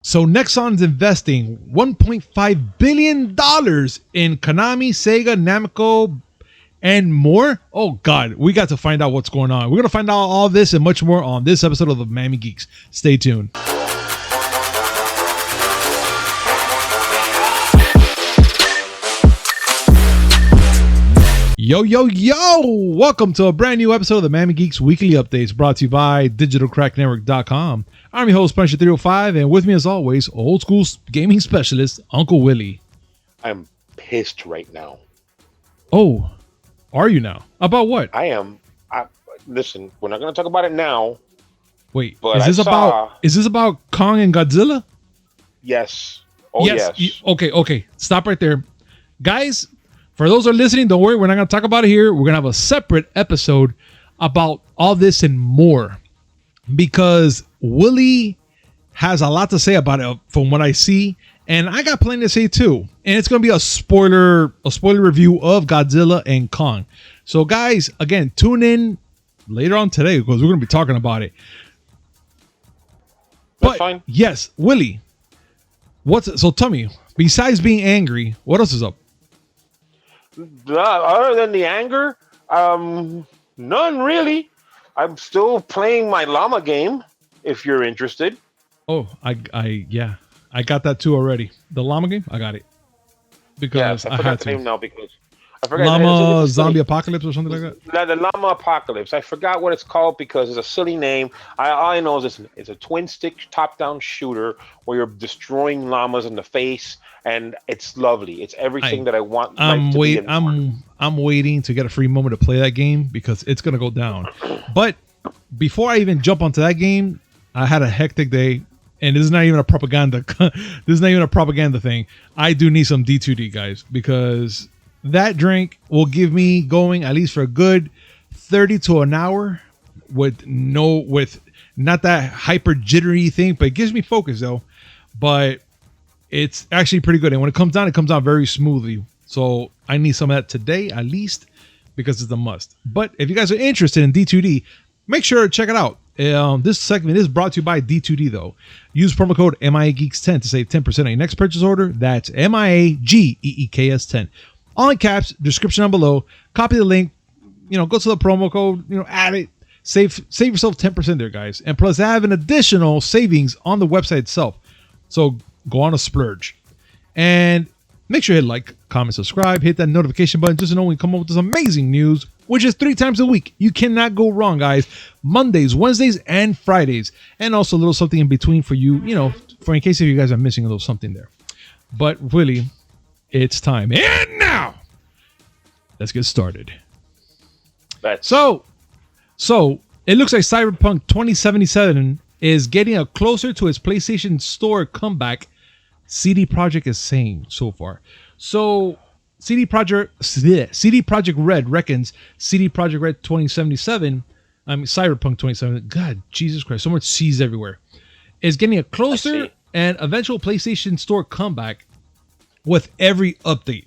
So Nexon's investing $1.5 billion in Konami, Sega, Namco, and more. Oh God, we got to find out what's going on. We're going to find out all this and much more on this episode of the Miami Geeks. Stay tuned. Yo, yo, yo! Welcome to a brand new episode of the Miami Geeks Weekly Updates, brought to you by DigitalCrackNetwork.com. I'm your host, Punisher305, and with me as always, old school gaming specialist, Uncle Willy. I'm pissed right now. Oh, are you now? About what? I am. Listen, we're not going to talk about it now. Wait, but is this about Kong and Godzilla? Yes. Oh, yes. Okay. Stop right there. Guys, for those who are listening, don't worry. We're not going to talk about it here. We're going to have a separate episode about all this and more. Because Willy has a lot to say about it from what I see. And I got plenty to say too. And it's going to be a spoiler review of Godzilla and Kong. So guys, again, tune in later on today because we're going to be talking about it. That's fine. Yes, Willy. So tell me, besides being angry, what else is up? Other than the anger, none really. I'm still playing my llama game, if you're interested. Oh, I got that too already. The llama game, I got it. Because I had to. The name now because I forgot. Llama Zombie Apocalypse or something like that? The Llama Apocalypse. I forgot what it's called because it's a silly name. All I know is it's a twin-stick top-down shooter where you're destroying llamas in the face, and it's lovely. It's everything that I want. I'm waiting to get a free moment to play that game because it's going to go down. But before I even jump onto that game, I had a hectic day. And this is not even a propaganda. This is not even a propaganda thing. I do need some D2D, guys, because that drink will give me going at least for a good 30 to an hour with not that hyper jittery thing, but it gives me focus though. But it's actually pretty good. And when it comes down very smoothly. So I need some of that today at least because it's a must. But if you guys are interested in D2D, make sure to check it out. This segment is brought to you by D2D though. Use promo code MIAGeeks10 to save 10% on your next purchase order. That's MIAGEEKS10. All in caps, description down below. Copy the link, go to the promo code, add it. Save yourself 10% there, guys. And plus, I have an additional savings on the website itself. So go on a splurge. And make sure you hit like, comment, subscribe, hit that notification button just to know when we come up with this amazing news, which is 3 times a week. You cannot go wrong, guys. Mondays, Wednesdays, and Fridays. And also a little something in between for you, for in case if you guys are missing a little something there. But really, it's time. And now, let's get started. So it looks like Cyberpunk 2077 is getting closer to its PlayStation Store comeback. CD Projekt is saying so far. So CD Projekt Red reckons CD Projekt Red 2077, Cyberpunk 2077. God, Jesus Christ, so much C's everywhere. Is getting a closer and eventual PlayStation Store comeback with every update.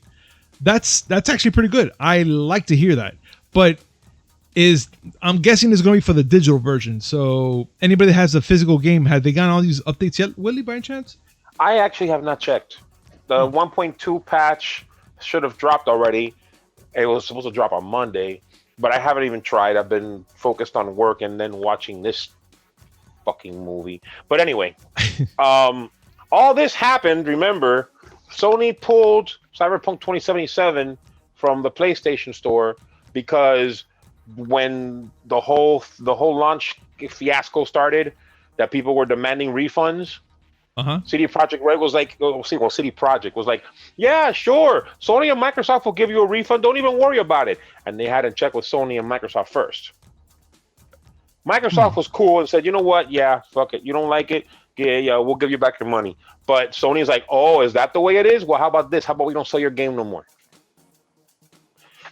That's actually pretty good. I like to hear that. But I'm guessing it's going to be for the digital version. So anybody that has a physical game, have they gotten all these updates yet, Willy, by any chance? I actually have not checked. The 1.2 patch should have dropped already. It was supposed to drop on Monday, but I haven't even tried. I've been focused on work and then watching this fucking movie. But anyway, all this happened, remember, Sony pulled Cyberpunk 2077 from the PlayStation Store because when the whole launch fiasco started, that people were demanding refunds. CD Projekt Red was like, CD Projekt was like, yeah, sure, Sony and Microsoft will give you a refund. Don't even worry about it. And they had to check with Sony and Microsoft first. Microsoft was cool and said, you know what? Yeah, fuck it. You don't like it? Yeah, we'll give you back your money. But Sony's like, oh, is that the way it is? Well, how about this? How about we don't sell your game no more?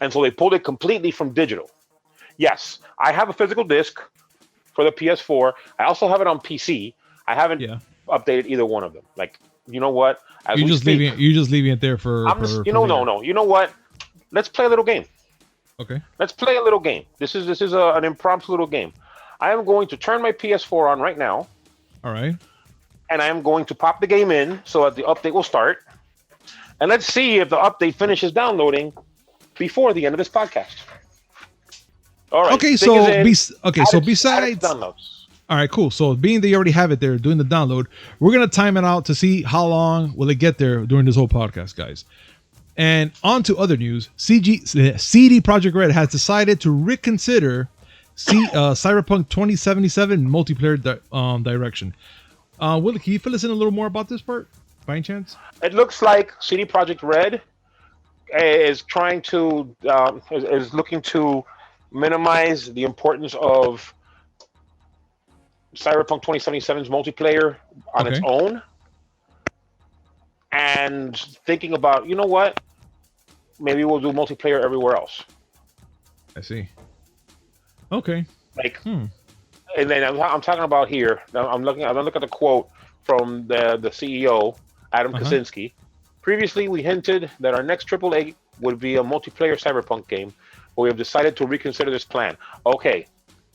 And so they pulled it completely from digital. Yes, I have a physical disc for the PS4. I also have it on PC. I haven't updated either one of them. Like, you know what? You're just leaving it there for. No. You know what? Let's play a little game. Okay. Let's play a little game. This is an impromptu little game. I am going to turn my PS4 on right now. All right. and I am going to pop the game in so that the update will start. And let's see if the update finishes downloading before the end of this podcast. All right. Okay, so besides downloads. All right, cool. So being that you already have it there doing the download, we're gonna time it out to see how long will it get there during this whole podcast, guys. And on to other news. CD Projekt Red has decided to reconsider Cyberpunk 2077 multiplayer direction. Willy, can you fill us in a little more about this part, by any chance? It looks like CD Projekt Red is trying to is looking to minimize the importance of Cyberpunk 2077's multiplayer on its own, and thinking about, you know what, maybe we'll do multiplayer everywhere else. I see. Okay. Like, and then I'm talking about here. I'm looking at the quote from the CEO, Adam Kaczynski. Previously, we hinted that our next AAA would be a multiplayer Cyberpunk game, but we have decided to reconsider this plan. Okay,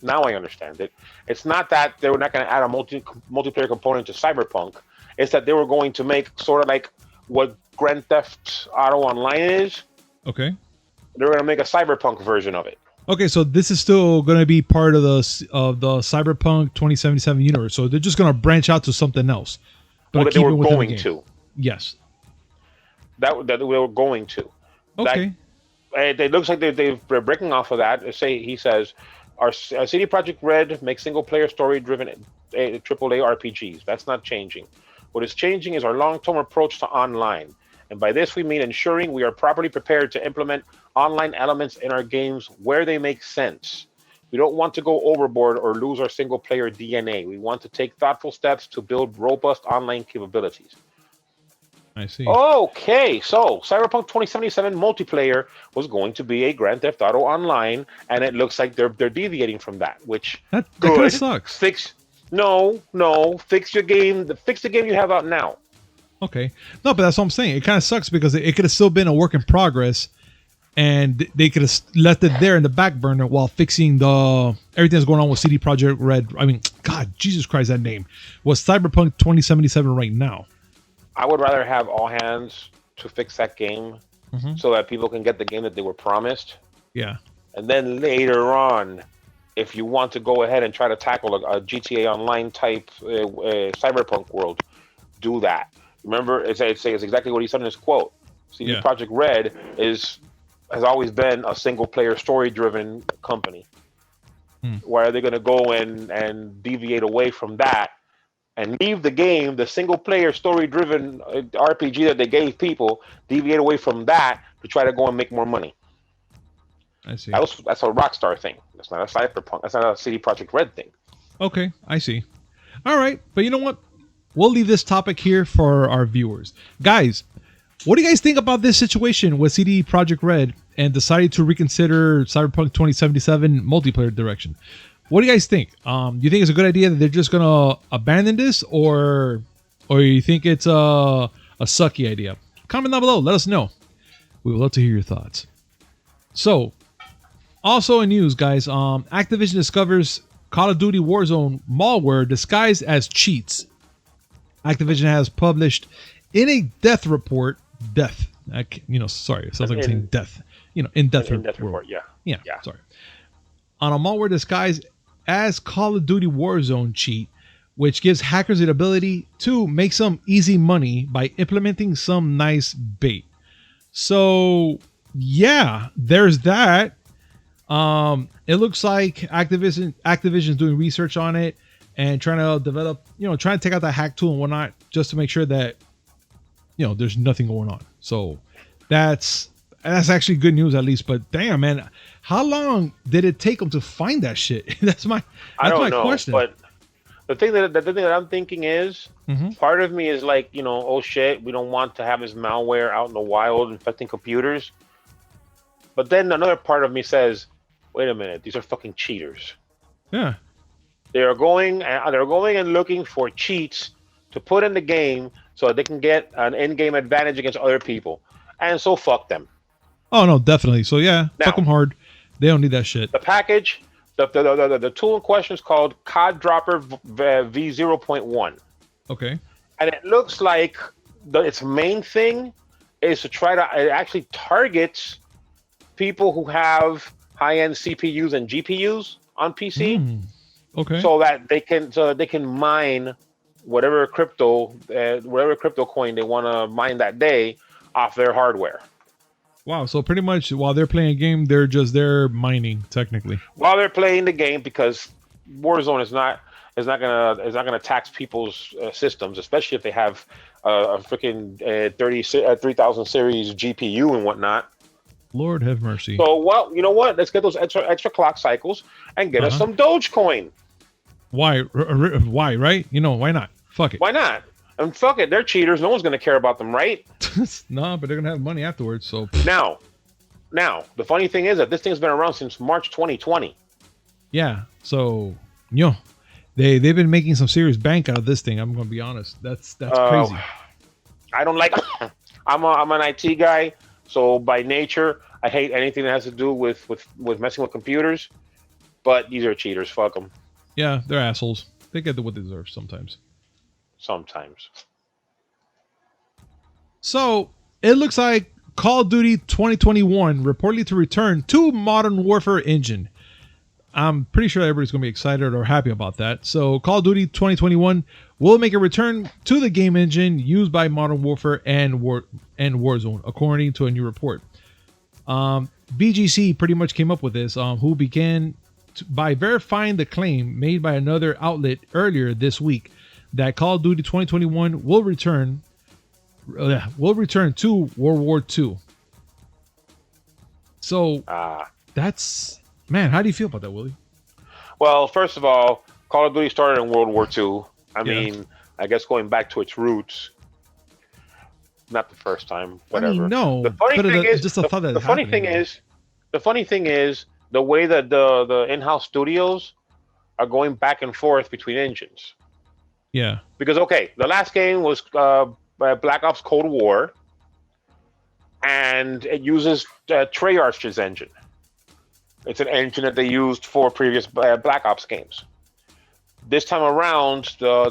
now I understand it. It's not that they were not going to add a multiplayer component to Cyberpunk. It's that they were going to make sort of like what Grand Theft Auto Online is. Okay. They're going to make a Cyberpunk version of it. Okay, so this is still going to be part of the Cyberpunk 2077 universe. So they're just going to branch out to something else. But they were going to. Yes. That they were going to. Okay. It looks like they're breaking off of that. He says, our CD Projekt Red makes single-player story-driven AAA RPGs. That's not changing. What is changing is our long-term approach to online. And by this, we mean ensuring we are properly prepared to implement online elements in our games where they make sense. We don't want to go overboard or lose our single-player DNA. We want to take thoughtful steps to build robust online capabilities. I see. Okay, so Cyberpunk 2077 multiplayer was going to be a Grand Theft Auto Online, and it looks like they're deviating from that, which that kind of sucks. Fix your game. Fix the game you have out now. Okay, no, but that's what I'm saying. It kind of sucks because it could have still been a work in progress, and they could have left it there in the back burner while fixing everything that's going on with CD Projekt Red. I mean, God, Jesus Christ, that name was Cyberpunk 2077 right now. I would rather have all hands to fix that game so that people can get the game that they were promised. Yeah. And then later on, if you want to go ahead and try to tackle a GTA Online type Cyberpunk world, do that. Remember, it's exactly what he said in his quote. CD Projekt Red has always been a single-player story-driven company. Why are they going to go and deviate away from that and leave the game, the single-player story-driven RPG that they gave people, deviate away from that to try to go and make more money? I see. That's a Rockstar thing. That's not a Cyberpunk. That's not a CD Projekt Red thing. Okay, I see. All right, but you know what? We'll leave this topic here for our viewers. Guys, what do you guys think about this situation with CD Projekt Red and decided to reconsider Cyberpunk 2077 multiplayer direction? What do you guys think? You think it's a good idea that they're just gonna abandon this, or you think it's a sucky idea? Comment down below. Let us know. We would love to hear your thoughts. So, also in news, guys, Activision discovers Call of Duty Warzone malware disguised as cheats. Activision has published in a death report, sorry, it sounds like I'm saying death. In-depth report. Yeah, sorry. On a malware disguised as Call of Duty Warzone cheat, which gives hackers the ability to make some easy money by implementing some nice bait. So, yeah, there's that. It looks like Activision's doing research on it and trying to develop, trying to take out that hack tool and whatnot, just to make sure that, there's nothing going on. So that's actually good news, at least. But damn, man, how long did it take them to find that shit? That's my question. But the thing that I'm thinking is, part of me is like, oh shit, we don't want to have this malware out in the wild infecting computers. But then another part of me says, wait a minute, these are fucking cheaters. Yeah. They're going and looking for cheats to put in the game so they can get an in-game advantage against other people. And so fuck them. Oh no, definitely. So yeah, fuck them hard. They don't need that shit. The package, the tool in question is called COD Dropper V0.1. Okay. and it looks like its main thing is to try to it actually targets people who have high-end CPUs and GPUs on PC, Hmm. Okay. so they can mine whatever crypto coin they want to mine that day off their hardware Wow. So pretty much while they're playing a game, they're just there mining technically. while they're playing the game because Warzone is not gonna tax people's systems, especially if they have a freaking 3000 series GPU and whatnot. Lord have mercy. So, well, you know what? Let's get those extra clock cycles and get us Uh-huh. some Dogecoin. Why? Why? Right? Why not? Fuck it. Why not? And fuck it, they're cheaters. No one's gonna care about them, right? No, but they're gonna have money afterwards. So Now, the funny thing is that this thing's been around since March 2020. yeah. So they've been making some serious bank out of this thing. I'm gonna be honest. That's crazy. I don't like. I'm an IT guy, so by nature, I hate anything that has to do with messing with computers. But these are cheaters. Fuck them. Yeah, they're assholes. They get what they deserve sometimes. Sometimes. So it looks like Call of Duty 2021 reportedly to return to Modern Warfare engine. I'm pretty sure everybody's going to be excited or happy about that. So Call of Duty 2021 will make a return to the game engine used by Modern Warfare and Warzone, according to a new report. BGC pretty much came up with this, who began by verifying the claim made by another outlet earlier this week that Call of Duty 2021 will return to World War II. So that's, man, how do you feel about that, Willie? Well, first of all, Call of Duty started in World War II. I Yeah. mean, I guess going back to its roots. Not the first time, whatever. I mean, no, The funny but thing is, just the thought that the funny happening, thing though. is, the funny thing is the way that the in-house studios are going back and forth between engines. Yeah. Because okay, the last game was Black Ops Cold War, and it uses Treyarch's engine. It's an engine that they used for previous Black Ops games. This time around, the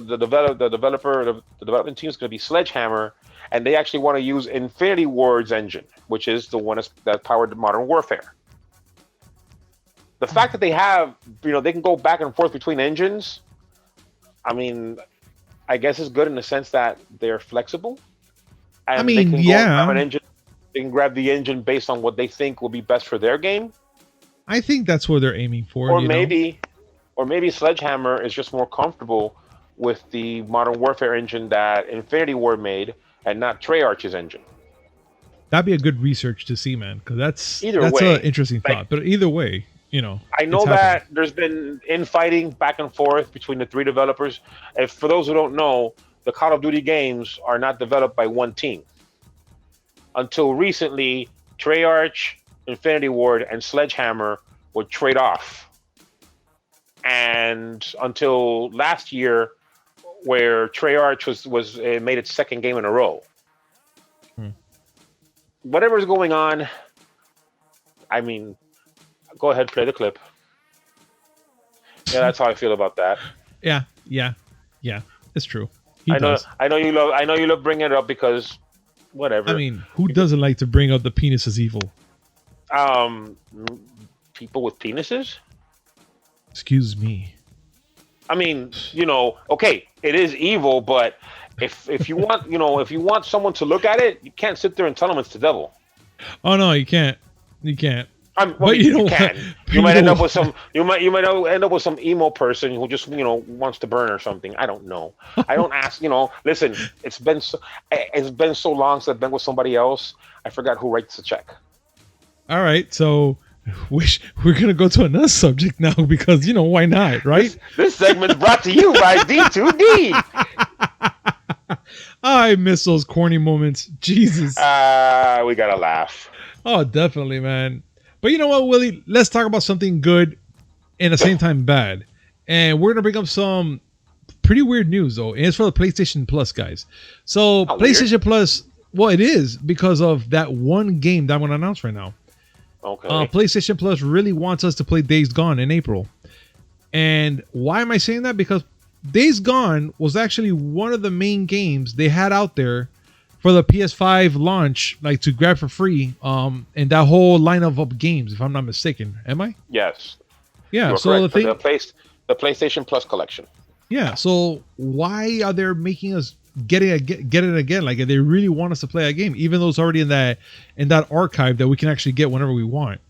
development team is going to be Sledgehammer, and they actually want to use Infinity Ward's engine, which is the one that powered Modern Warfare. The fact that they can go back and forth between engines, I mean, I guess it's good in the sense that they're flexible. And I mean, they can yeah. grab an engine. They can grab the engine based on what they think will be best for their game. I think that's what they're aiming for. Or maybe Sledgehammer is just more comfortable with the Modern Warfare engine that Infinity Ward made, and not Treyarch's engine. That'd be a good research to see, man, because that's way, an interesting thought. But either way, I know that there's been infighting back and forth between the three developers. And for those who don't know, the Call of Duty games are not developed by one team. Until recently, Treyarch, Infinity Ward, and Sledgehammer would trade off. And until last year, where Treyarch was made its second game in a row. Whatever's going on, I mean, go ahead, play the clip. Yeah, that's how I feel about that. Yeah, it's true. I know you love bringing it up because whatever. I mean, who doesn't like to bring up the penis as evil? People with penises. Excuse me. I mean, okay, it is evil, but if you want, if you want someone to look at it, you can't sit there and tell them it's the devil. Oh no, you can't. You But you can. You might end up with some. You might end up with some emo person who just wants to burn or something. I don't know. I don't ask. Listen, it's been so long since I've been with somebody else. I forgot who writes the check. All right, so we're gonna go to another subject now because why not, right? This segment's brought to you by D2D. I miss those corny moments. Jesus. We gotta laugh. Oh, definitely, man. But you know what, Willie? Let's talk about something good and at the same time bad. And we're gonna bring up some pretty weird news though. And it's for the PlayStation Plus guys. So PlayStation Weird. Plus, well, it is because of that one game that I'm gonna announce right now. Okay. PlayStation Plus really wants us to play Days Gone in April. And why am I saying that? Because Days Gone was actually one of the main games they had out there for the PS5 launch, like to grab for free. And that whole lineup of games, if I'm not mistaken, am I? Yes, Yeah. you're So correct. The PlayStation Plus collection. yeah. So why are they making us get it again? Like they really want us to play a game, even though it's already in that archive that we can actually get whenever we want.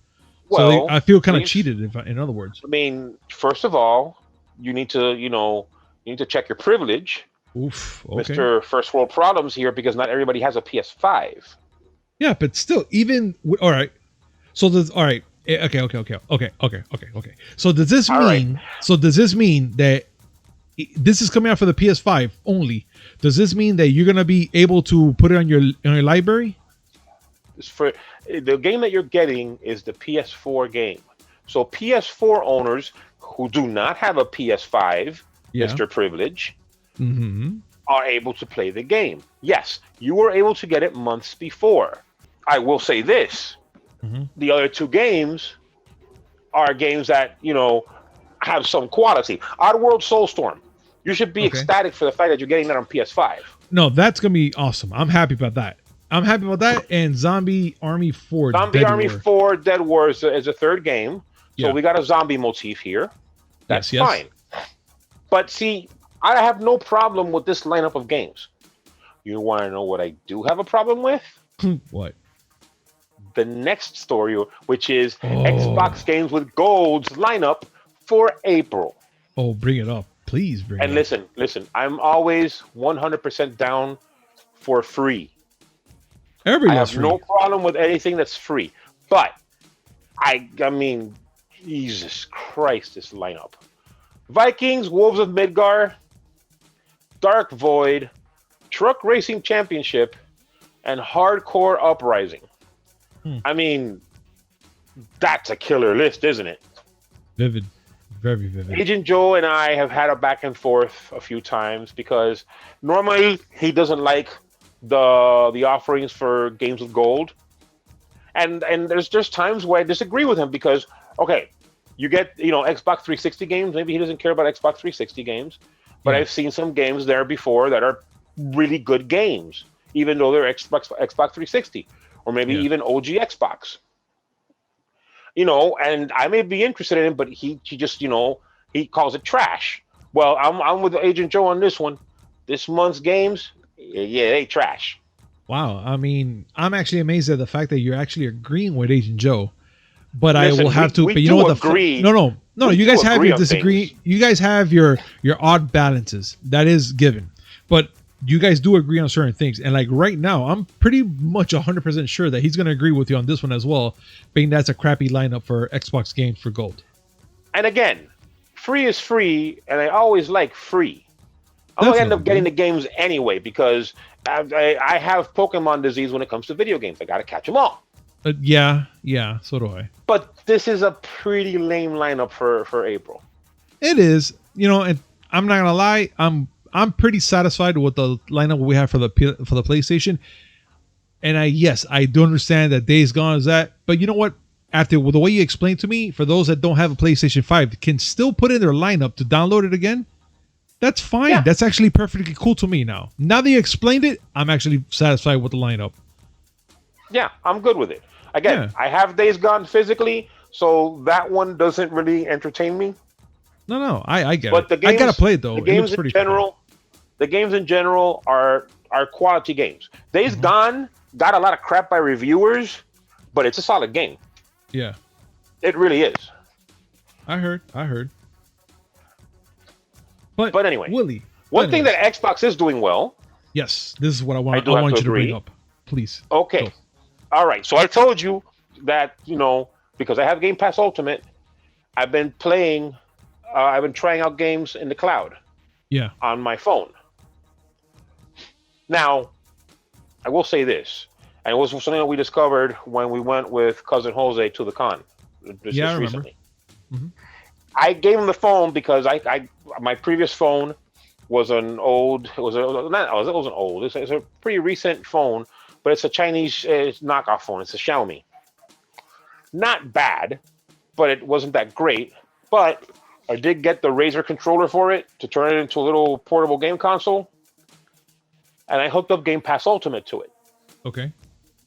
Well, I feel kind of cheated, in other words. I mean, first of all, you need to check your privilege, Oof. Okay. Mr. First World Problems here, because not everybody has a PS5. Yeah, but still, all right. So does all right. Okay. So does this mean? Right. So does this mean that this is coming out for the PS5 only? Does this mean that you're gonna be able to put it on your library? For the game that you're getting is the PS4 game. So PS4 owners who do not have a PS5, Mr. Privilege, are able to play the game. Yes, you were able to get it months before. I will say this. The other two games are games that, have some quality. Oddworld Soulstorm. You should be ecstatic for the fact that you're getting that on PS5. No, that's going to be awesome. I'm happy about that. And Zombie Army 4 Dead War is a third game. So we got a zombie motif here. That's fine. But see, I have no problem with this lineup of games. You want to know what I do have a problem with? What? The next story, which is Xbox Games with Gold's lineup for April. Oh, bring it up. Please bring it up. Listen, I'm always 100% down for free. Everybody I have no problem with anything that's free. But, I mean, Jesus Christ, this lineup. Vikings, Wolves of Midgar, Dark Void, Truck Racing Championship, and Hardcore Uprising. I mean, that's a killer list, isn't it? Vivid. Very vivid. Agent Joe and I have had a back and forth a few times because normally he doesn't like the offerings for games with gold. And there's just times where I disagree with him because, okay, you get, Xbox 360 games. Maybe he doesn't care about Xbox 360 games. But I've seen some games there before that are really good games, even though they're Xbox 360. Or maybe even OG Xbox. And I may be interested in it, but he just, he calls it trash. Well, I'm with Agent Joe on this one. This month's games, they trash. Wow. I mean, I'm actually amazed at the fact that you're actually agreeing with Agent Joe. But listen, I will have to. But you know what? No. You guys have your disagree. Things. You guys have your odd balances. That is given. But you guys do agree on certain things. And like right now, I'm pretty much 100% sure that he's going to agree with you on this one as well, being that's a crappy lineup for Xbox games for gold. And again, free is free, and I always like free. I'm going to end up getting the games anyway because I have Pokemon disease when it comes to video games. I got to catch them all. Yeah, so do I. But this is a pretty lame lineup for April. It is. And I'm not going to lie, I'm pretty satisfied with the lineup we have for the PlayStation, and I do understand that Days Gone is that. But you know what? After the way you explained to me, for those that don't have a PlayStation 5, can still put in their lineup to download it again. That's fine. Yeah. That's actually perfectly cool to me now. Now that you explained it, I'm actually satisfied with the lineup. Yeah, I'm good with it. Again, I have Days Gone physically, so that one doesn't really entertain me. No, I get it. I gotta play it though. The games in general are quality games. Days Gone got a lot of crap by reviewers, but it's a solid game. Yeah. It really is. I heard. But anyway, Willy. One thing that Xbox is doing well. Yes, this is what I want you to bring up. Please. Okay. Go. All right. So I told you that, because I have Game Pass Ultimate, I've been trying out games in the cloud. Yeah. On my phone. Now, I will say this, and it was something that we discovered when we went with cousin Jose to the con just recently. Mm-hmm. I gave him the phone because my previous phone was an old. It wasn't old. It's a pretty recent phone, but it's a Chinese knockoff phone. It's a Xiaomi. Not bad, but it wasn't that great. But I did get the Razer controller for it to turn it into a little portable game console, and I hooked up Game Pass Ultimate to it. Okay.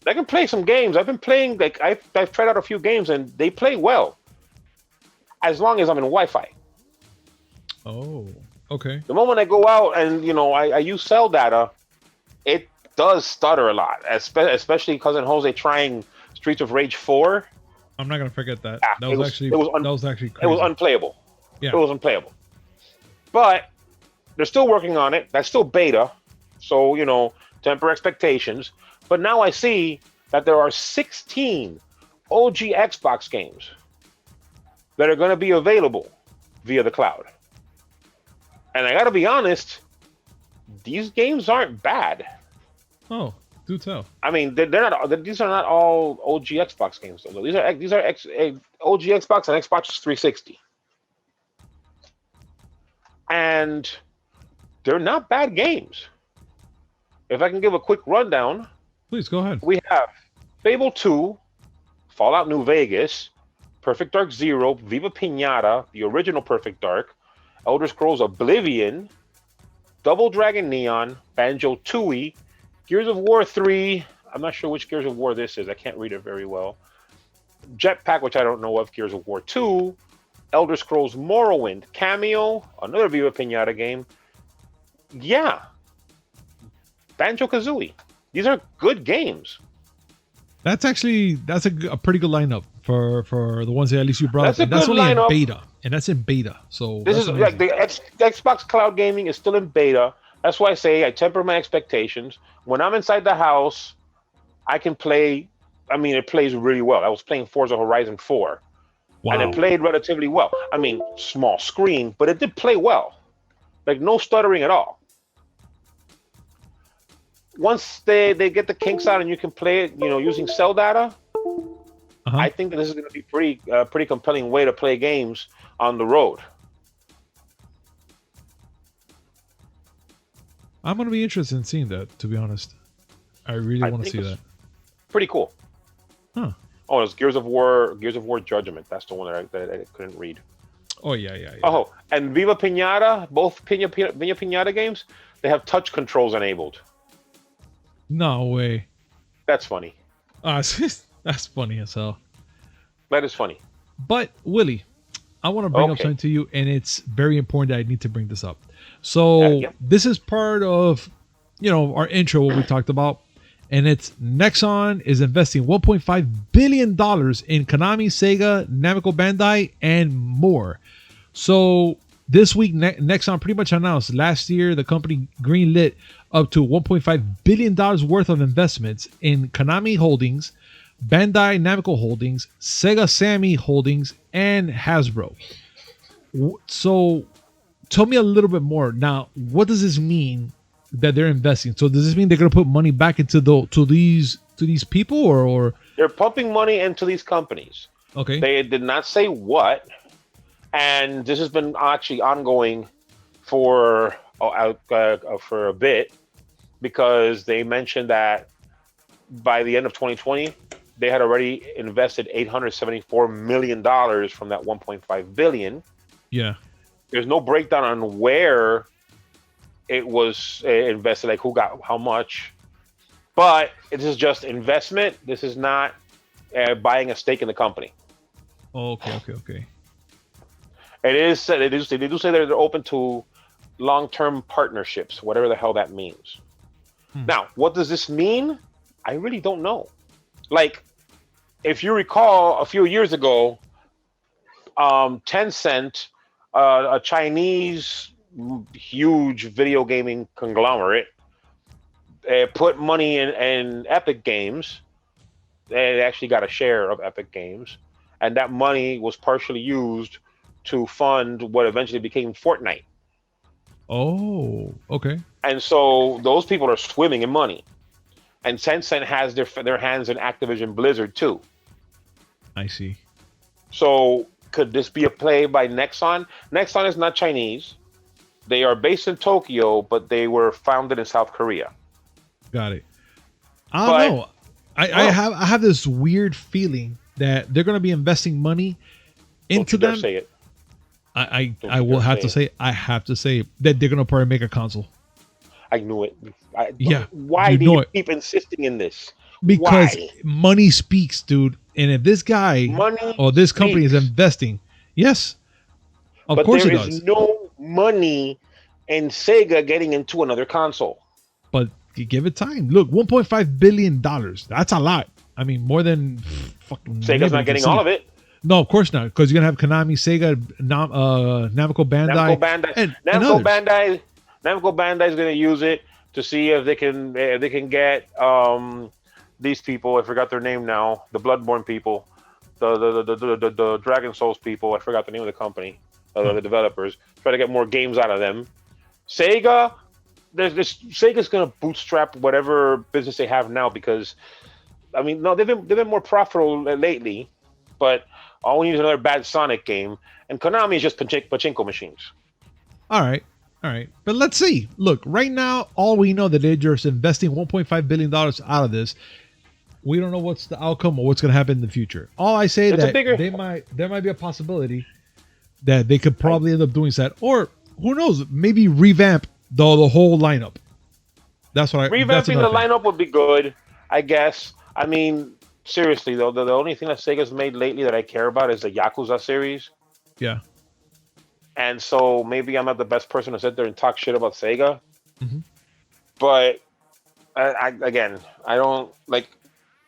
I can play some games. I've been playing, like I've tried out a few games, and they play well, as long as I'm in Wi-Fi. Oh, okay. The moment I go out and I use cell data, it does stutter a lot, especially Cousin Jose trying Streets of Rage 4. I'm not gonna forget that. Yeah, That was actually crazy. It was unplayable. Yeah. It was unplayable. But they're still working on it. That's still beta, so temper expectations. But now I see that there are 16 OG Xbox games that are going to be available via the cloud. And I got to be honest, these games aren't bad. Oh, do tell. I mean, they're not. These are not all OG Xbox games, though. These are OG Xbox and Xbox 360, and they're not bad games. If I can give a quick rundown, Please go ahead. we have Fable 2, Fallout New Vegas, Perfect Dark Zero, Viva Pinata, the original Perfect Dark, Elder Scrolls Oblivion, Double Dragon Neon, Banjo-Tooie, Gears of War 3. I'm not sure which Gears of War this is. I can't read it very well. Jetpack, which I don't know of, Gears of War 2, Elder Scrolls Morrowind, Cameo, another Viva Pinata game. Yeah. Banjo-Kazooie. These are good games. That's a pretty good lineup for the ones that at least you brought That's up. a And that's good only lineup. in beta. And that's in beta. So This that's is amazing. like the Xbox Cloud Gaming is still in beta. That's why I say I temper my expectations. When I'm inside the house, I can play. I mean, it plays really well. I was playing Forza Horizon 4, and it played relatively well. I mean, small screen, but it did play well. Like, no stuttering at all. Once they get the kinks out and you can play it, using cell data, I think that this is going to be pretty compelling way to play games on the road. I'm going to be interested in seeing that, to be honest. I really want to see that. Pretty cool. Huh. Oh, it's Gears of War Judgment. That's the one that I couldn't read. Oh, yeah. Oh, and Viva Pinata, both Viva Pinata games, they have touch controls enabled. No way. That's funny. That's funny as hell. That is funny. But, Willy, I want to bring up something to you, and it's very important that I need to bring this up. So, This is part of, our intro, what we talked about. And it's Nexon is investing $1.5 billion in Konami, Sega, Namco Bandai, and more. So this week, Nexon pretty much announced last year the company greenlit up to $1.5 billion worth of investments in Konami Holdings, Bandai Namco Holdings, Sega Sammy Holdings, and Hasbro. So tell me a little bit more. Now, what does this mean that they're investing? So does this mean they're going to put money back into these people, or they're pumping money into these companies? Okay. They did not say what, and this has been actually ongoing for a bit, because they mentioned that by the end of 2020 they had already invested $874 million from that $1.5 billion. Yeah. There's no breakdown on where it was invested, like who got how much, but this is just investment. This is not buying a stake in the company. Okay. They do say they're open to long-term partnerships, whatever the hell that means. Now, what does this mean? I really don't know. Like, if you recall, a few years ago, Tencent, a Chinese huge video gaming conglomerate, put money in Epic Games. They actually got a share of Epic Games, and that money was partially used to fund what eventually became Fortnite. Oh, okay. And so those people are swimming in money, and Tencent has their hands in Activision Blizzard too. I see. So could this be a play by Nexon? Nexon is not Chinese. They are based in Tokyo, but they were founded in South Korea. Got it. I don't know. I have this weird feeling that they're going to be investing money into them. Say it. I will have to say that they're gonna probably make a console. I knew it. Yeah, Why you do know you it. keep insisting in this? Because Why? money speaks, dude. And if this guy Money or this company is speaks, investing, yes, of but course there it is does. no money in Sega getting into another console. But you give it time. Look, $1.5 billion. That's a lot. I mean, more than fucking Sega's anybody not can getting see. all of it. No, of course not. Because you're gonna have Konami, Sega, Namco Namco Bandai, Bandai, and others. Namco Bandai is going to use it to see if they can get these people. I forgot their name now. The Bloodborne people, the Dragon Souls people. I forgot the name of the company. The developers try to get more games out of them. Sega, Sega's going to bootstrap whatever business they have now because, I mean, no, they've been more profitable lately, but all we need is another bad Sonic game, and Konami is just pachinko machines. All right. But let's see. Look, right now, all we know that they're just investing $1.5 billion out of this. We don't know what's the outcome or what's going to happen in the future. All I say that there might be a possibility that they could probably end up doing that, or who knows, maybe revamp the whole lineup. That's what Revamping the lineup would be good, I guess. I mean, seriously though, the only thing that Sega's made lately that I care about is the Yakuza series. Yeah. And so maybe I'm not the best person to sit there and talk shit about Sega. Mm-hmm. But I don't like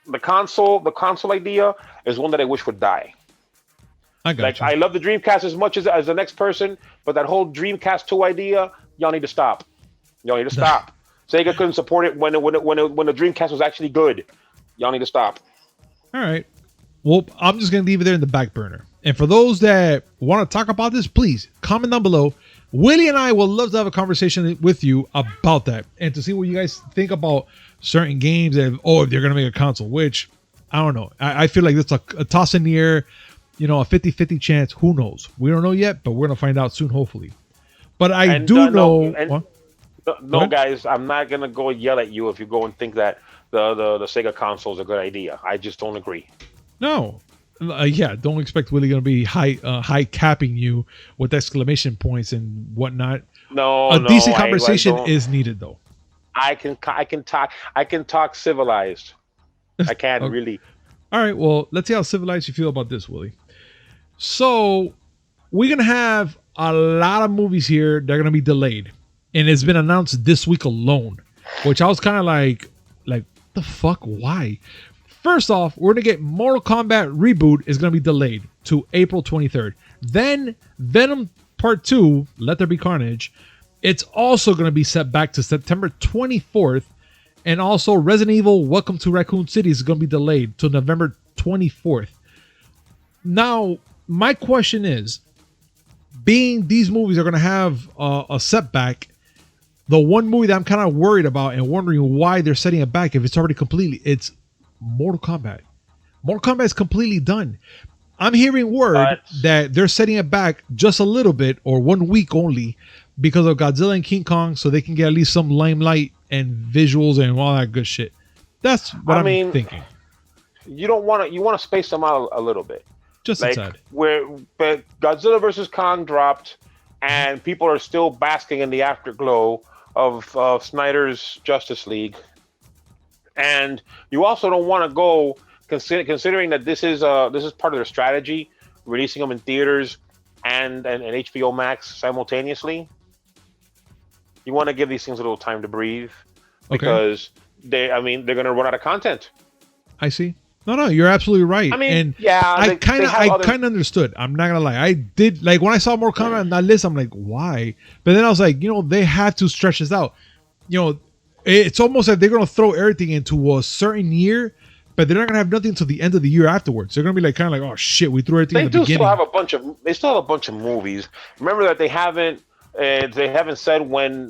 the console. The console idea is one that I wish would die. I got you. I love the Dreamcast as much as the next person, but that whole Dreamcast 2 idea, y'all need to stop. Sega couldn't support it when the Dreamcast was actually good. Y'all need to stop. All right. Well, I'm just going to leave it there in the back burner. And for those that want to talk about this, please comment down below. Willie and I would love to have a conversation with you about that and to see what you guys think about certain games and if they're going to make a console, which I don't know. I feel like that's a toss in the air, a 50-50 chance. Who knows? We don't know yet, but we're going to find out soon, hopefully. But I do know. No, guys, I'm not going to go yell at you if you go and think that the Sega console is a good idea. I just don't agree. No. Don't expect Willie going to be high capping you with exclamation points and whatnot. No, decent conversation is needed, though. I can talk civilized. I can't Okay. really. All right, well, let's see how civilized you feel about this, Willie. So we're going to have a lot of movies here that are going to be delayed. And it's been announced this week alone, which I was kind of like, the fuck? Why? First off, we're going to get Mortal Kombat Reboot is going to be delayed to April 23rd. Then Venom Part 2, Let There Be Carnage, it's also going to be set back to September 24th. And also Resident Evil Welcome to Raccoon City is going to be delayed to November 24th. Now, my question is, being these movies are going to have a setback, the one movie that I'm kind of worried about and wondering why they're setting it back if it's already completely, it's Mortal Kombat. Mortal Kombat is completely done. I'm hearing word that they're setting it back just a little bit or 1 week only because of Godzilla and King Kong, so they can get at least some limelight and visuals and all that good shit. That's what I'm thinking. You want to space them out a little bit. Just inside. But Godzilla versus Kong dropped, and people are still basking in the afterglow of Snyder's Justice League. And you also don't want to go considering that this is part of their strategy, releasing them in theaters and HBO Max simultaneously. You want to give these things a little time to breathe because they're going to run out of content. I see. No, you're absolutely right. I mean, and yeah, I kind of understood. I'm not gonna lie. I did, like, when I saw Mortal Kombat on that list, I'm like, why? But then I was like, they have to stretch this out. It's almost like they're gonna throw everything into a certain year, but they're not gonna have nothing until the end of the year afterwards. They're gonna be like, kind of like, oh shit, we threw everything at the beginning. They still have a bunch of movies. Remember that they haven't said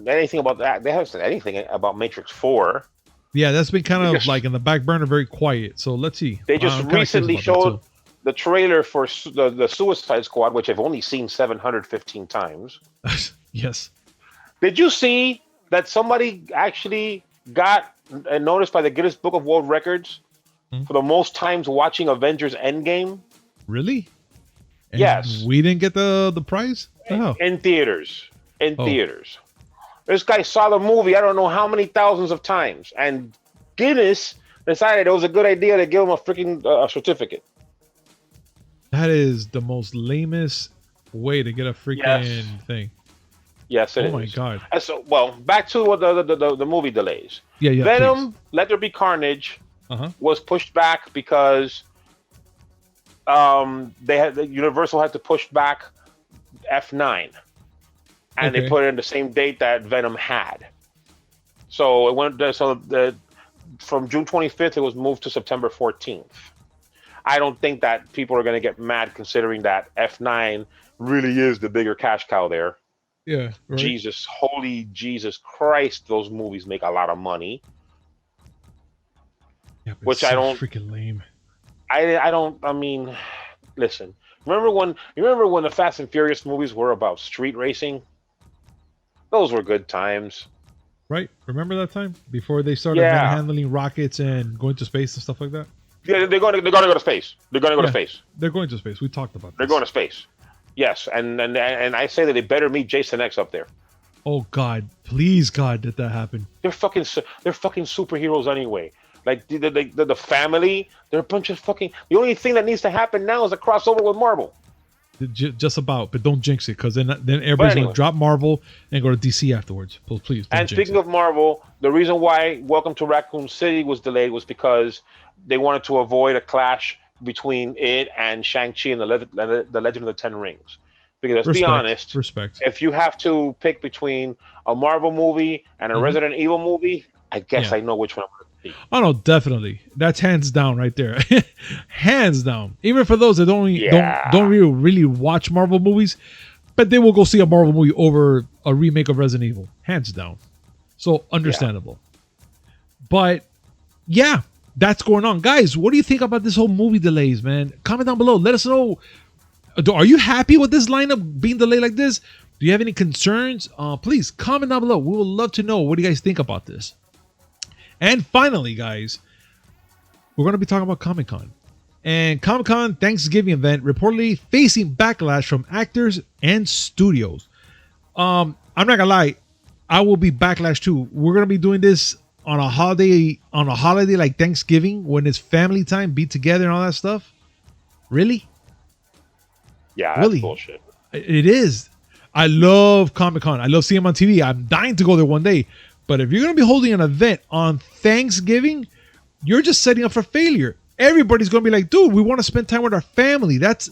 anything about that. They haven't said anything about Matrix 4. Yeah, that's been kind of like in the back burner, very quiet. So let's see. They just recently showed the trailer for the Suicide Squad, which I've only seen 715 times. Yes. Did you see that somebody actually got noticed by the Guinness Book of World Records for the most times watching Avengers Endgame? Really? And Yes. we didn't get the prize? Oh. In theaters. In Oh. theaters. This guy saw the movie I don't know how many thousands of times, and Guinness decided it was a good idea to give him a freaking certificate. That is the most lamest way to get a freaking thing. Yes, it is. Oh my god. And so, well, back to what the movie delays. Yeah, Venom, Let There Be Carnage Uh-huh. was pushed back because Universal had to push back F9, and they put it in the same date that Venom had. So it went from June 25th, it was moved to September 14th. I don't think that people are going to get mad considering that F9 really is the bigger cash cow there. Yeah. Right. Holy Jesus Christ, those movies make a lot of money. Yeah, but Which it's I so don't freaking lame. I mean, listen. Remember when the Fast and Furious movies were about street racing? Those were good times. Right? Remember that time? Before they started handling rockets and going to space and stuff like that? Yeah, they're going to go to space. They're going to go to space. They're going to space. We talked about this. They're going to space. Yes, and I say that they better meet Jason X up there. Oh God, please God, did that happen? They're fucking superheroes anyway. Like the family, they're a bunch of fucking. The only thing that needs to happen now is a crossover with Marvel. Just about, but don't jinx it, because then everybody's gonna drop Marvel and go to DC afterwards. Please. And speaking of Marvel, the reason why Welcome to Raccoon City was delayed was because they wanted to avoid a clash between it and Shang-Chi and the Legend of the Ten Rings. Because let's be honest, if you have to pick between a Marvel movie and a Resident Evil movie, I guess I know which one I'm going to pick. Oh no, definitely. That's hands down right there. Hands down. Even for those that don't really watch Marvel movies, but they will go see a Marvel movie over a remake of Resident Evil. Hands down. So understandable. But yeah, that's going on. Guys, what do you think about this whole movie delays, man? Comment down below. Let us know. Are you happy with this lineup being delayed like this? Do you have any concerns? Please comment down below. We would love to know. What do you guys think about this? And finally, guys, we're going to be talking about Comic-Con. And Comic-Con Thanksgiving event reportedly facing backlash from actors and studios. I'm not going to lie. I will be backlash too. We're going to be doing this on a holiday like Thanksgiving when it's family time, be together and all that stuff. Really? Yeah, that's bullshit. It is. I love Comic-Con. I love seeing them on TV. I'm dying to go there one day. But if you're going to be holding an event on Thanksgiving, you're just setting up for failure. Everybody's going to be like, dude, we want to spend time with our family. That's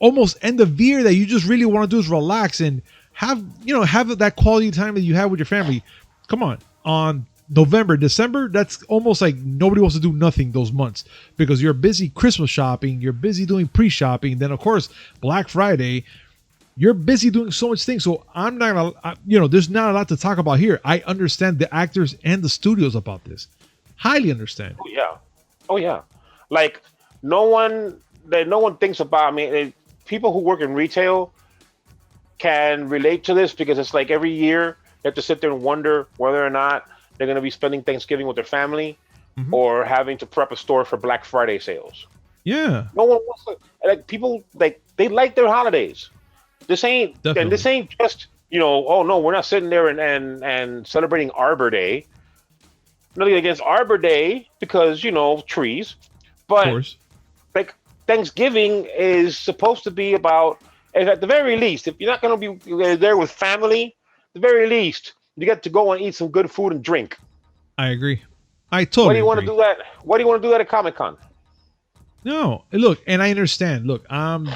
almost end of year that you just really want to do is relax and have that quality time that you have with your family. Come on November, December, that's almost like nobody wants to do nothing those months because you're busy Christmas shopping, you're busy doing pre-shopping, then of course Black Friday, you're busy doing so much things. So I'm not gonna, there's not a lot to talk about here. I understand the actors and the studios about this. Highly understand. Oh yeah. Like no one thinks about. I mean, people who work in retail can relate to this because it's like every year they have to sit there and wonder whether or not they're going to be spending Thanksgiving with their family or having to prep a store for Black Friday sales. Yeah. No one wants to, like, people, like, they like their holidays. This ain't just, oh no, we're not sitting there and celebrating Arbor Day. Nothing against Arbor Day because, trees. But, like, Thanksgiving is supposed to be about, at the very least, if you're not going to be there with family, at the very least, you get to go and eat some good food and drink. I agree. I totally agree. Why do you want to do that? Why do you want to do that at Comic-Con? No, look, and I understand. Look, I'm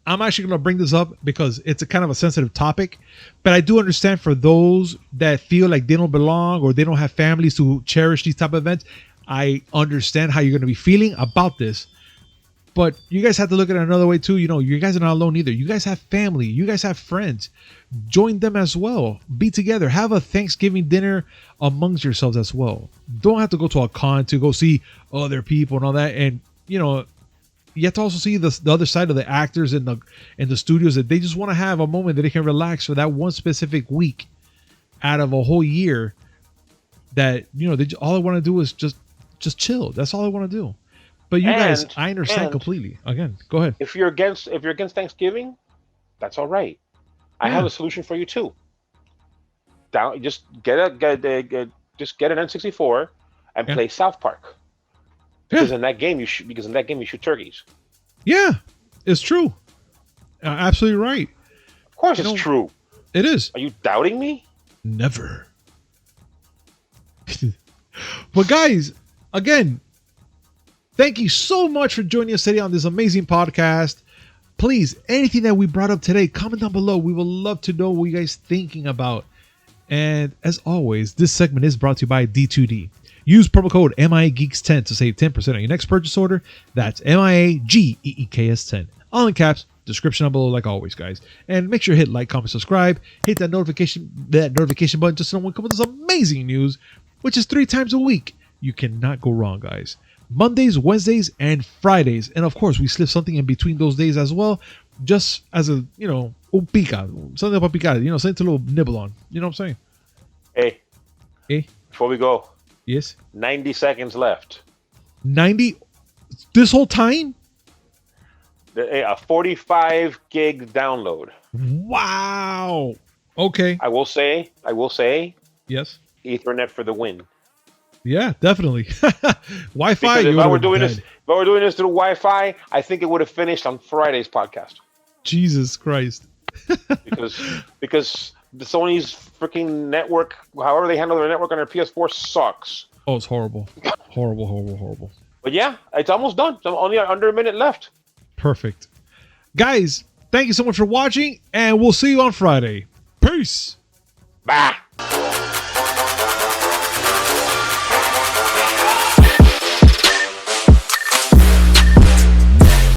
actually going to bring this up because it's a kind of a sensitive topic, but I do understand for those that feel like they don't belong or they don't have families to cherish these type of events. I understand how you're going to be feeling about this, but you guys have to look at it another way too. You guys are not alone either. You guys have family. You guys have friends. Join them as well. Be together. Have a Thanksgiving dinner amongst yourselves as well. Don't have to go to a con to go see other people and all that. And you have to also see the other side of the actors and the studios that they just want to have a moment that they can relax for that one specific week out of a whole year. That all they want to do is just chill. That's all they want to do. But you guys, And I understand and completely. Again, go ahead. if you're against Thanksgiving, that's all right. I have Yeah. a solution for you too. Just just get an N64 and Yeah. play South Park. Yeah. Because in that game you shoot turkeys. Yeah, it's true. Absolutely right. Of course, You it's know, true. It is. Are you doubting me? Never. But guys, again, thank you so much for joining us today on this amazing podcast. Please, anything that we brought up today, comment down below. We would love to know what you guys thinking about. And as always, this segment is brought to you by D2D. Use promo code MIAGeeks10 to save 10% on your next purchase order. That's MIAGEEKS10. All in caps. Description down below, like always, guys. And make sure to hit like, comment, subscribe. Hit that notification button just so no one comes with this amazing news, which is 3 times a week. You cannot go wrong, guys. Mondays, Wednesdays, and Fridays. And of course, we slip something in between those days as well, just as a, un pica, something about picar, something to little nibble on. You know what I'm saying? Hey, before we go, Yes. 90 seconds left. 90 this whole time? A 45 gig download. Wow. Okay. I will say, Yes. Ethernet for the win. Yeah, definitely. Wi-Fi. Because if I were doing this through Wi-Fi, I think it would have finished on Friday's podcast. Jesus Christ. because the Sony's freaking network, however they handle their network on their PS4, sucks. Oh, it's horrible. Horrible. But yeah, it's almost done. So only under a minute left. Perfect. Guys, thank you so much for watching, and we'll see you on Friday. Peace. Bye.